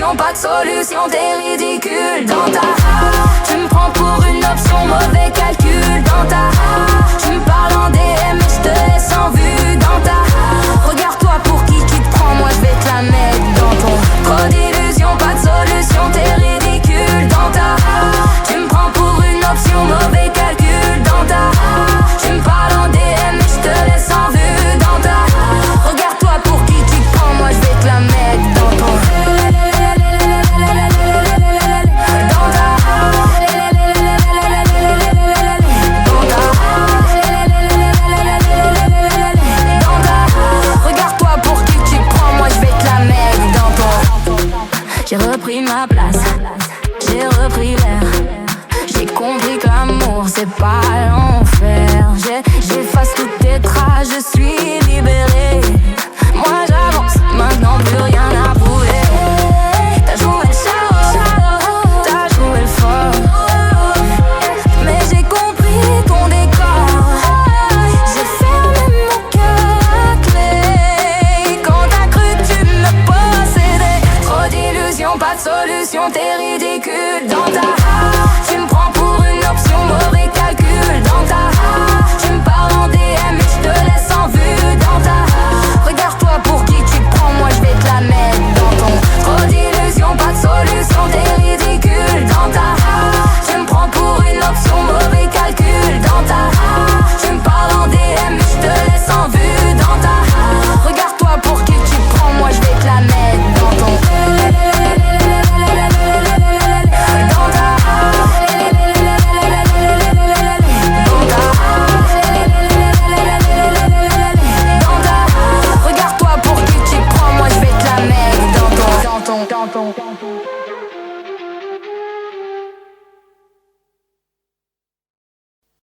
illusions, pas de solution, t'es ridicule. Dans ta tu me prends pour une option, mauvais calcul. Dans ta tu me parles en DM et je te laisse en vue. Dans ta regarde-toi pour qui tu te prends, moi je vais te la mettre dans ton. Trop d'illusions, pas de solution, t'es ridicule. Dans ta tu me prends pour une option, mauvais calcul. Dans ta tu me parles en DM et je te laisse en vue. Dans ta regarde-toi pour qui tu te prends, moi je vais te la mettre dans ton. Dans ta regarde-toi pour qui tu te prends, moi je vais te la mettre dans ton. J'ai repris ma place, j'ai repris l'air. J'ai compris que l'amour c'est pas l'enfer. J'efface toutes tes traces, je suis libéré. Moi j'avance, maintenant plus rien à prouver. T'as joué le shallow, t'as joué le fort, mais j'ai compris ton décor. J'ai fermé mon cœur à clé quand t'as cru que tu me possédais. Trop d'illusions, pas de solution, t'es ridicule. Dans ta